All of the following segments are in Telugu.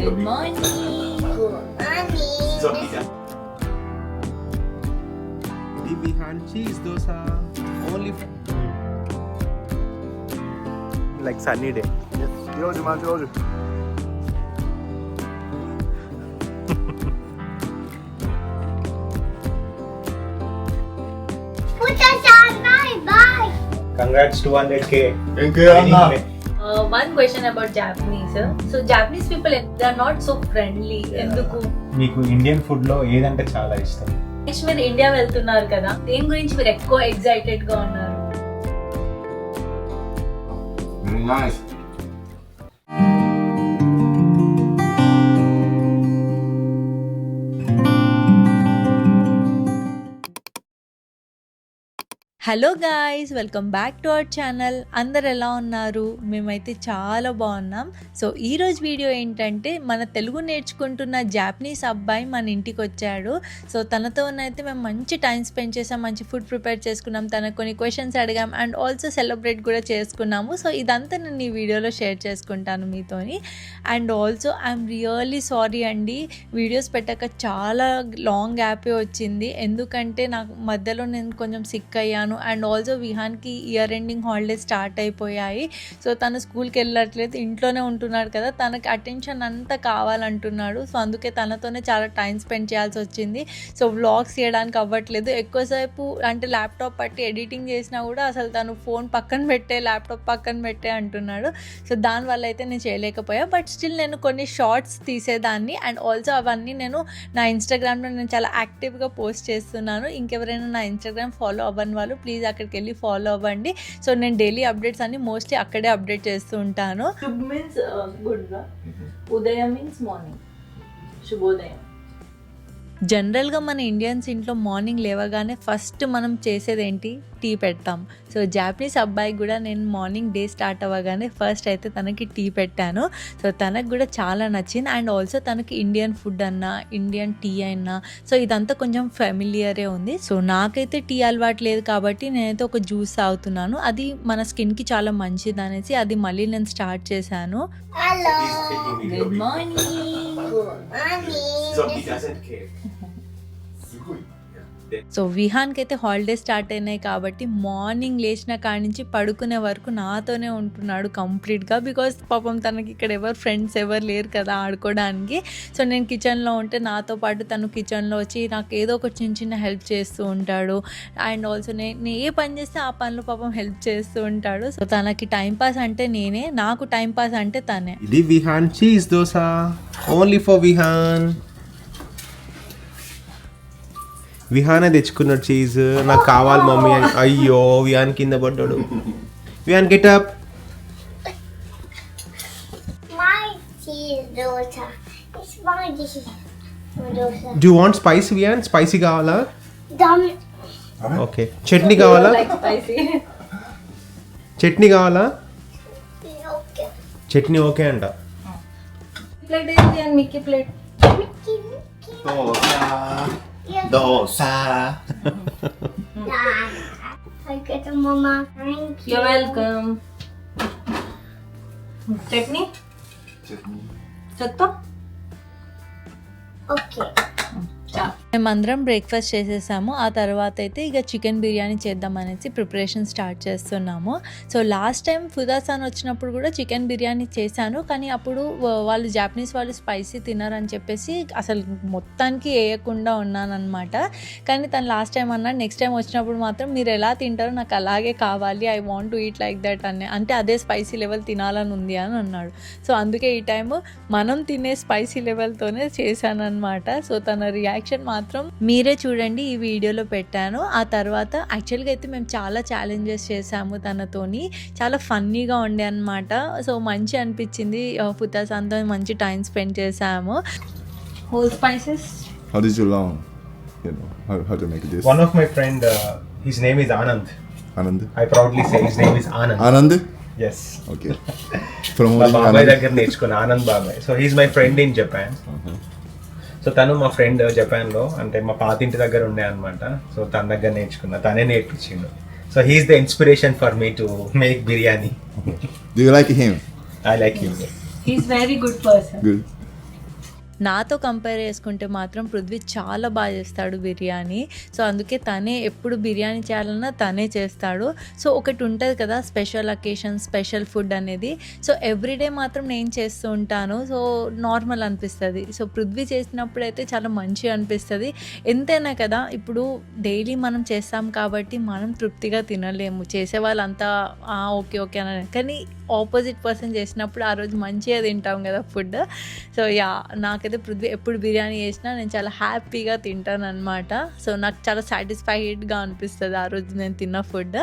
Good morning. Vihan cheese dosa. Only like sunny day. Yes. ఈరోజు మంచి రోజు. Congrats 200k. Thank you, Anna. One question about Japanese. So Japanese people, they are not so friendly. ఎందుకు? మీకు ఇండియన్ ఫుడ్ లో ఏదంటే చాలా ఇష్టం? నెక్స్ట్ మీరు ఇండియా వెళ్తున్నారు కదా, దేని గురించి మీరు ఎక్కువ ఎక్సైటెడ్ గా ఉన్నారు? Very nice. Hello guys, welcome back to our channel. అందరు ఎలా ఉన్నారు? మేమైతే చాలా బాగున్నాం. సో ఈరోజు వీడియో ఏంటంటే, మన తెలుగు నేర్చుకుంటున్న జాపనీస్ అబ్బాయి మన ఇంటికి వచ్చాడు. సో తనతోనైతే మేము మంచి టైం స్పెండ్ చేసాం, మంచి ఫుడ్ ప్రిపేర్ చేసుకున్నాం, తనకు కొన్ని క్వశ్చన్స్ అడిగాం అండ్ ఆల్సో సెలబ్రేట్ కూడా చేసుకున్నాము. సో ఇదంతా నేను ఈ వీడియోలో షేర్ చేసుకుంటాను మీతోని. And also I'm really sorry అండి, వీడియోస్ పెట్టాక చాలా లాంగ్ గ్యాపే వచ్చింది. ఎందుకంటే నాకు మధ్యలో నేను కొంచెం సిక్ అయ్యాను అండ్ ఆల్సో విహాన్కి ఇయర్ ఎండింగ్ హాలిడేస్ స్టార్ట్ అయిపోయాయి. సో తను స్కూల్కి వెళ్ళట్లేదు, ఇంట్లోనే ఉంటున్నాడు కదా, తనకి అటెన్షన్ అంతా కావాలంటున్నాడు. సో అందుకే తనతోనే చాలా టైం స్పెండ్ చేయాల్సి వచ్చింది. సో వ్లాగ్స్ చేయడానికి అవ్వట్లేదు, ఎక్కువసేపు అంటే ల్యాప్టాప్ పట్టి ఎడిటింగ్ చేసినా కూడా అసలు తను ఫోన్ పక్కన పెట్టే, ల్యాప్టాప్ పక్కన పెట్టే అంటున్నాడు. సో దానివల్ల అయితే నేను చేయలేకపోయా. బట్ స్టిల్ నేను కొన్ని షార్ట్స్ తీసేదాన్ని అండ్ ఆల్సో అవన్నీ నేను నా ఇన్స్టాగ్రామ్లో నేను చాలా యాక్టివ్గా పోస్ట్ చేస్తున్నాను. ఇంకెవరైనా నా ఇన్స్టాగ్రామ్ ఫాలో అవ్వని వాళ్ళు ప్లీజ్ అక్కడికి వెళ్ళి ఫాలో అవ్వండి. సో నేను డైలీ అప్డేట్స్ అన్ని మోస్ట్లీ అక్కడే అప్డేట్ చేస్తూ ఉంటాను. శుభ్ మీన్స్ గుడ్ గా, ఉదయం మీన్స్ మార్నింగ్, శుభోదయం. జనరల్గా మన ఇండియన్స్ ఇంట్లో మార్నింగ్ లేవగానే ఫస్ట్ మనం చేసేది ఏంటి? టీ పెడతాం. సో జాపనీస్ అబ్బాయి కూడా నేను మార్నింగ్ డే స్టార్ట్ అవ్వగానే ఫస్ట్ అయితే తనకి టీ పెట్టాను. సో తనకు కూడా చాలా నచ్చింది అండ్ ఆల్సో తనకి ఇండియన్ ఫుడ్ అన్నా, ఇండియన్ టీ అయినా, సో ఇదంతా కొంచెం ఫెమిలియరే ఉంది. సో నాకైతే టీ అలవాటు లేదు కాబట్టి నేనైతే ఒక జ్యూస్ తాగుతున్నాను. అది మన స్కిన్కి చాలా మంచిది అనేసి అది మళ్ళీ నేను స్టార్ట్ చేశాను. Good morning. సో విహాన్కి అయితే హాలిడేస్ స్టార్ట్ అయినాయి కాబట్టి మార్నింగ్ లేచిన కాడి నుంచి పడుకునే వరకు నాతోనే ఉంటున్నాడు కంప్లీట్గా. బికాస్ పాపం తనకి ఇక్కడ ఎవరు ఫ్రెండ్స్ ఎవరు లేరు కదా ఆడుకోవడానికి. సో నేను కిచెన్లో ఉంటే నాతో పాటు తను కిచెన్లో వచ్చి నాకు ఏదో ఒక చిన్న చిన్న హెల్ప్ చేస్తూ ఉంటాడు. అండ్ ఆల్సో నేను ఏ పని చేస్తే ఆ పనిలో పాపం హెల్ప్ చేస్తూ ఉంటాడు. సో తనకి టైంపాస్ అంటే నేనే, నాకు టైంపాస్ అంటే తనే. ఇది Vihaan cheese dosa, only for Vihaan. విహానే తెచ్చుకున్నాడు చీజ్, నాకు కావాలి మమ్మీ. అయ్యో విహాన్ కింద పడ్డాడు. Vihaan get up. My cheese dosa. It's my cheese dosa. Do want spice Vihaan? Spicy కావాలా? Dum. ఓకే. చట్నీ కావాలా? చట్నీ కావాలా? Okay. చట్నీ ఓకే అంట. ప్లేట్ ఏంటి అని Mickey plate. Mickey, Mickey. Dosa. Dad. I get a mama. Thank you. You're welcome. Chutney చెత్త. Okay. మేమందరం బ్రేక్ఫాస్ట్ చేసేసాము. ఆ తర్వాత అయితే ఇక చికెన్ బిర్యానీ చేద్దామనేసి ప్రిపరేషన్ స్టార్ట్ చేస్తున్నాము. సో లాస్ట్ టైం ఫుదాసాన్ వచ్చినప్పుడు కూడా చికెన్ బిర్యానీ చేశాను, కానీ అప్పుడు వాళ్ళు జాపనీస్ వాళ్ళు స్పైసీ తినరని చెప్పేసి అసలు మొత్తానికి వేయకుండా ఉన్నానన్నమాట. కానీ తను లాస్ట్ టైం అన్నాడు నెక్స్ట్ టైం వచ్చినప్పుడు మాత్రం మీరు ఎలా తింటారో నాకు అలాగే కావాలి, I want to eat like that అని, అంటే అదే స్పైసీ లెవెల్ తినాలని ఉంది అని అన్నాడు. సో అందుకే ఈ టైం మనం తినే స్పైసీ లెవెల్తోనే చేశానన్నమాట. సో తన రియాక్షన్ మాత్రం మీరే చూడండి, ఈ వీడియోలో పెట్టాను. ఆ తర్వాత యాక్చువల్గా అయితే మేము చాలా ఛాలెంజెస్ చేసాము తనతోని, చాలా ఫన్నీగా ఉండే అనమాట. సో మంచి అనిపించింది, ఫుతాసాన్తో మంచి టైం స్పెండ్ చేసాము. Whole spices. How did you learn? You know how to make this? One of my friend, his name is Anand. Anand. I proudly say his name is Anand. Anand. Yes. Okay. From మా Anand. బాబాయ్ దగ్గర నేర్చుకున్నా, ఆనంద్ బాబాయ్. So he's my friend in Japan. So తను మా ఫ్రెండ్ జపాన్లో, అంటే మా పాతింటి దగ్గర ఉండే అనమాట. సో తన దగ్గర నేర్చుకున్నా, తనే నేర్పించిండు. So he is the inspiration for me to make biryani. Do you like him? I like him. He's very good person. Good. నాతో కంపేర్ చేసుకుంటే మాత్రం పృథ్వీ చాలా బాగా చేస్తాడు బిర్యానీ. సో అందుకే తనే ఎప్పుడు బిర్యానీ చేయాలన్నా తనే చేస్తాడు. సో ఒకటి ఉంటుంది కదా స్పెషల్ అకేషన్ స్పెషల్ ఫుడ్ అనేది. సో ఎవ్రీడే మాత్రం నేను చేస్తూ ఉంటాను. సో నార్మల్ అనిపిస్తుంది. సో పృథ్వీ చేసినప్పుడు అయితే చాలా మంచిగా అనిపిస్తుంది. ఎంతైనా కదా ఇప్పుడు డైలీ మనం చేస్తాం కాబట్టి మనం తృప్తిగా తినలేము. చేసే వాళ్ళంతా ఓకే ఓకే అని, కానీ ఆపోజిట్ పర్సన్ చేసినప్పుడు ఆ రోజు మంచిగా తింటాం కదా ఫుడ్. సో యా, నాకైతే పృథ్వీ ఎప్పుడు బిర్యానీ చేసినా నేను చాలా హ్యాపీగా తింటాను అనమాట. సో నాకు చాలా సాటిస్ఫైడ్గా అనిపిస్తుంది ఆ రోజు నేను తిన్న ఫుడ్.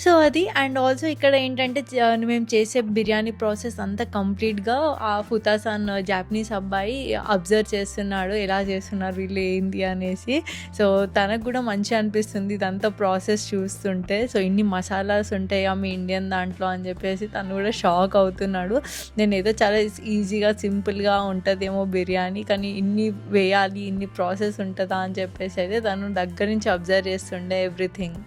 సో అది. అండ్ ఆల్సో ఇక్కడ ఏంటంటే మేము చేసే బిర్యానీ ప్రాసెస్ అంతా కంప్లీట్గా ఆ ఫుతాసాన్ జాపనీస్ అబ్బాయి అబ్జర్వ్ చేస్తున్నాడు, ఎలా చేస్తున్నారు వీళ్ళు ఏంది అనేసి. సో తనకు కూడా మంచిగా అనిపిస్తుంది ఇదంతా ప్రాసెస్ చూస్తుంటే. సో ఇన్ని మసాలాస్ ఉంటాయా మీ ఇండియన్ దాంట్లో అని చెప్పేసి తను కూడా షాక్ అవుతున్నాడు. నేను ఏదో చాలా ఈజీగా సింపుల్గా ఉంటుందేమో బిర్యానీ, కానీ ఇన్ని వేయాలి ఇన్ని ప్రాసెస్ ఉంటుందా అని చెప్పేసి అయితే తను దగ్గర నుంచి అబ్జర్వ్ చేస్తుండే everything.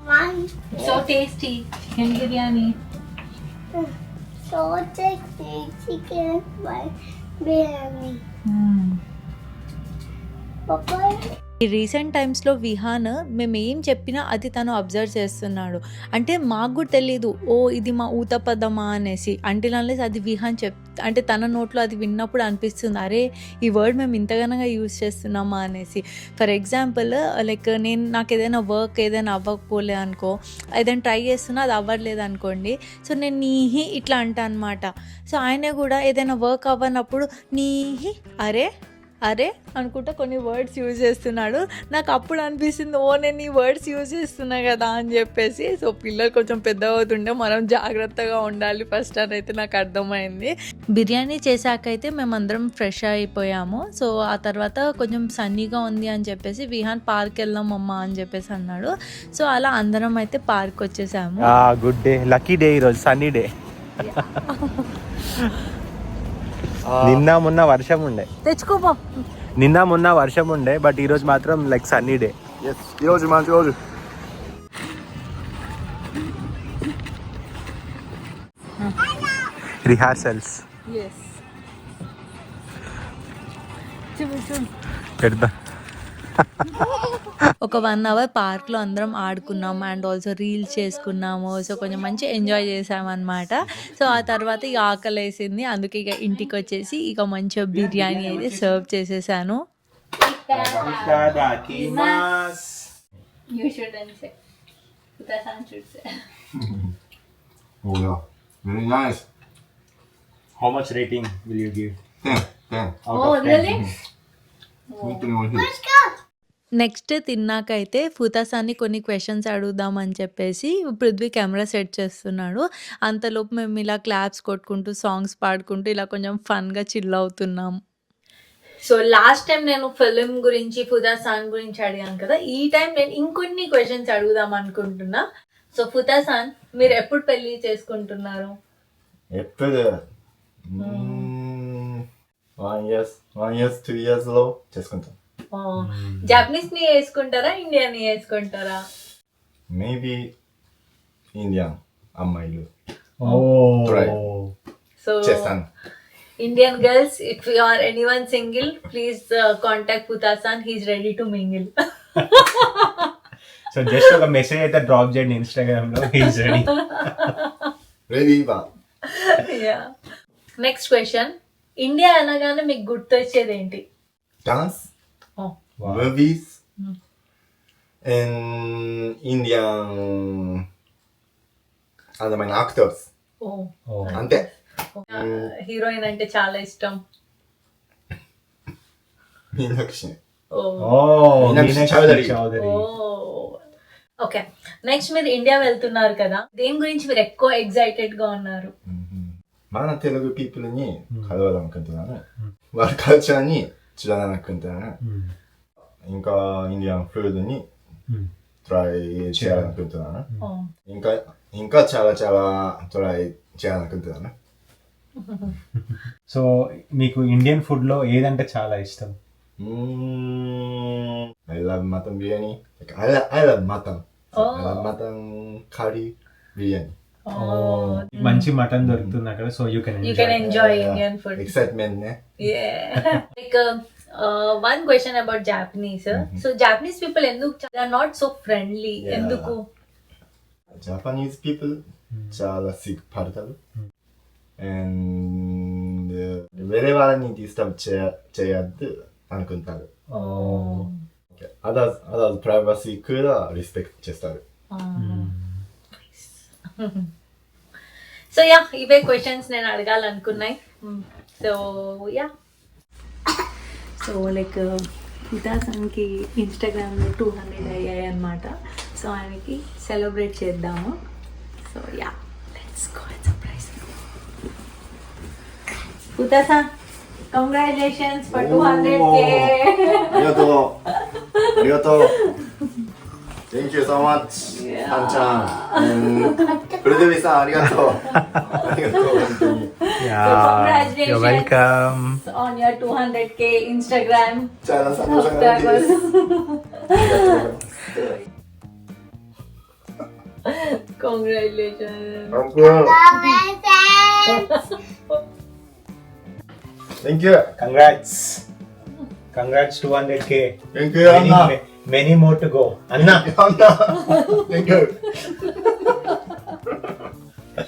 One. So tasty chicken biryani. So tasty chicken biryani. Papa. ఈ రీసెంట్ టైమ్స్లో విహాన్ మేము ఏం చెప్పినా అది తను అబ్జర్వ్ చేస్తున్నాడు. అంటే మాకు కూడా తెలీదు ఇది మా ఊతపదమా అనేసి. అంటిల్ అన్లెస్ అది విహాన్ అంటే తన నోట్లో అది విన్నప్పుడు అనిపిస్తుంది అరే ఈ వర్డ్ మేము ఇంతగానగా యూజ్ చేస్తున్నామా అనేసి. ఫర్ ఎగ్జాంపుల్ లైక్ నాకు ఏదైనా వర్క్ ఏదైనా అవ్వకపోలే అనుకో, ఏదైనా ట్రై చేస్తున్నా అది అవ్వట్లేదు అనుకోండి. సో నేను నీహి ఇట్లా అంటా అనమాట. సో ఆయన కూడా ఏదైనా వర్క్ అవ్వనప్పుడు నీహి అరే అరే అనుకుంటా కొన్ని వర్డ్స్ యూజ్ చేస్తున్నాడు. నాకు అప్పుడు అనిపిస్తుంది నేను ఈ వర్డ్స్ యూజ్ చేస్తున్నా కదా అని చెప్పేసి. సో పిల్లలు కొంచెం పెద్దగా అవుతుండే మనం జాగ్రత్తగా ఉండాలి ఫస్ట్ అని అయితే నాకు అర్థమైంది. బిర్యానీ చేశాకైతే మేమందరం ఫ్రెష్ అయిపోయాము. సో ఆ తర్వాత కొంచెం సన్నీగా ఉంది అని చెప్పేసి విహాన్ పార్క్ వెళ్దాం అమ్మా అని చెప్పేసి అన్నాడు. సో అలా అందరం అయితే పార్క్ వచ్చేసాము. గుడ్ డే, లక్కీ డే ఈరోజు, సన్నీ డే. నిన్న మొన్న వర్షం ఉండే, తెచ్చుకోపో. నిన్న మొన్న వర్షం ఉండే, బట్ ఈరోజు మాత్రం లైక్ సన్నీ డే. Yes. ఈరోజు మంచి రోజు. రిహార్సల్స్ పెడతా. ఒక 1 hour పార్క్లో అందరం ఆడుకున్నాము అండ్ ఆల్సో రీల్స్ చేసుకున్నాము. సో కొంచెం మంచి ఎంజాయ్ చేసామన్నమాట. సో ఆ తర్వాత ఇక ఆకలి వేసింది, అందుకే ఇక ఇంటికి వచ్చేసి ఇక మంచిగా బిర్యానీ అయితే సర్వ్ చేసేసాను. Oh yeah. Very nice. How much rating will you give? 10. 10.本当に美味しい。నెక్స్ట్ తిన్నాకైతే ఫుతాసాన్ని కొన్ని క్వశ్చన్స్ అడుగుదామని చెప్పేసి పృథ్వీ కెమెరా సెట్ చేస్తున్నాడు. అంతలోపు మేము ఇలా క్లాప్స్ కొట్టుకుంటూ సాంగ్స్ పాడుకుంటూ ఇలా కొంచెం ఫన్గా చిల్ అవుతున్నాం. సో లాస్ట్ టైం నేను ఫిలిం గురించి ఫుతాసాన్ గురించి అడిగాను కదా, ఈ టైం నేను ఇంకొన్ని క్వశ్చన్స్ అడుగుదాం అనుకుంటున్నా. సో ఫుతాసాన్, మీరు ఎప్పుడు పెళ్లి చేసుకుంటున్నారు? ఎప్పుడు 1 year, 2 years లో చేసుకుంటాం. జాపనీస్ ని వేసుకుంటారా ఇండియన్ ని వేసుకుంటారా? మేబీ ఇండియన్ అమ్మాయిలు Try. సో చేస్తాను. Indian girls, if you are anyone single, please contact Futasan, he is ready to mingle. So just ఒక మెసేజ్ అయితే డ్రాప్ చేయండి ఇన్స్టాగ్రామ్ లో, హీస్ రెడీ. రెడీ బా. నెక్స్ట్ క్వశ్చన్, ఇండియా అనగానే మీకు గుర్తొచ్చేది ఏంటి? డాన్స్, మూవీస్ అండ్ ఇండియన్ అందమైన యాక్టర్స్ అంతే. హీరోయిన్ అంటే చాలా ఇష్టం. మీనాక్షి. మీనాక్షి చౌదరి. ఓకే, నెక్స్ట్ మీరు ఇండియా వెళ్తున్నారు కదా, దేని గురించి మీరు ఎక్కువ ఎక్సైటెడ్ గా ఉన్నారు? మన తెలుగు పీపుల్ ని కలవాలనుకుంటున్నాను, వాళ్ళ కల్చర్ ని చూడాలనుకుంటున్నాను, ఇంకా ఇండియన్ ఫుడ్ ని ట్రై చేయాలనుకుంటున్నాను, ఇంకా చాలా చాలా ట్రై చేయాలనుకుంటున్నాను. సో మీకు ఇండియన్ ఫుడ్ లో ఏదంటే చాలా ఇష్టం? I love mutton biryani. I love mutton. I love mutton curry biryani. మంచి మటన్ దొరుకుతుంది అక్కడ, so you can You can enjoy Indian food. Excitement, ne? Yeah. Like one question about Japanese. So Japanese people they are not so friendly. Yeah. Enduku? Japanese people చాలా సిగ్గుపడతారు అండ్ వేరే వాళ్ళని డిస్టర్బ్ చేయొద్దు అనుకుంటారు. అదర్ ప్రైవసీ కూడా రెస్పెక్ట్ చేస్తారు. సో యా, ఇవే క్వశ్చన్స్ నేను అడగాలనుకున్నాయి. సో యా, సో లైక్ వితాసానికి ఇన్స్టాగ్రామ్లో 200 అయ్యాయి అన్నమాట. సో ఆయనకి సెలబ్రేట్ చేద్దాము. So yeah, let's go and surprise వితాసా. Congratulations for 200K. ありがとう。ありがとう。Thank you so much. はんちゃん。プルデビさんありがとう。ありがとう本当に。So congratulations You're welcome. on your 200K Instagram チャラさんのさんです。 subscribers. ありがとうございます。 Congratulations. Thank you. Thank you. Congrats 200K. Thank you, Anna. Many more to go. Anna. Anna. Thank you.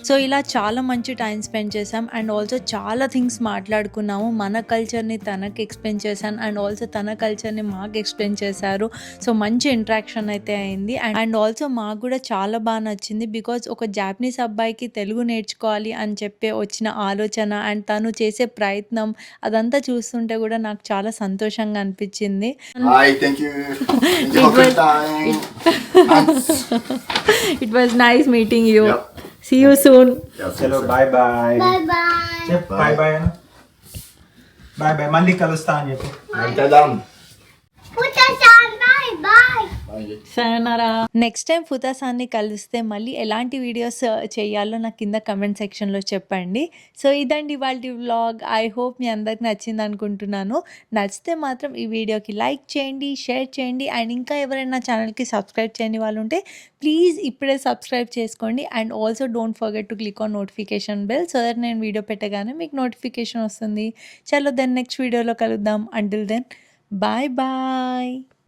So ఇలా చాలా మంచి టైం స్పెండ్ చేసాం అండ్ ఆల్సో చాలా థింగ్స్ మాట్లాడుకున్నాము. మన కల్చర్ని తనకి ఎక్స్ప్లెయిన్ చేశాను అండ్ ఆల్సో తన కల్చర్ని మాకు ఎక్స్ప్లెయిన్ చేశారు. సో మంచి ఇంట్రాక్షన్ అయితే అయింది అండ్ ఆల్సో మాకు కూడా చాలా బాగా నచ్చింది. బికాజ్ ఒక జాపనీస్ అబ్బాయికి తెలుగు నేర్చుకోవాలి అని చెప్పే వచ్చిన ఆలోచన అండ్ తను చేసే ప్రయత్నం అదంతా చూస్తుంటే కూడా నాకు చాలా సంతోషంగా అనిపించింది. Hi, thank you. Enjoy your time. It was nice meeting you. Yep. See you soon. Yes, చలో yes, bye bye. Bye bye. చెప్పు బాయ్ బాయ్ అన్న. బాయ్ బాయ్, మళ్ళీ కలుస్తా అని చెప్పు. Mantalam. Puta-san, bye bye. Bye. సరేనారా. నెక్స్ట్ టైం ఫుతాసాన్ని కలిస్తే మళ్ళీ ఎలాంటి వీడియోస్ చేయాలో నాకు కింద కమెంట్ సెక్షన్లో చెప్పండి. సో ఇదండి ఇవాళ వ్లాగ్. ఐ హోప్ మీ అందరికి నచ్చింది అనుకుంటున్నాను. నచ్చితే మాత్రం ఈ వీడియోకి లైక్ చేయండి, షేర్ చేయండి అండ్ ఇంకా ఎవరైనా ఛానల్కి సబ్స్క్రైబ్ చేయని వాళ్ళు ఉంటే ప్లీజ్ ఇప్పుడే సబ్స్క్రైబ్ చేసుకోండి and also don't forget to click on notification bell so that నేను వీడియో పెట్టగానే మీకు నోటిఫికేషన్ వస్తుంది. చలో దెన్ నెక్స్ట్ వీడియోలో కలుద్దాం. Until then bye bye.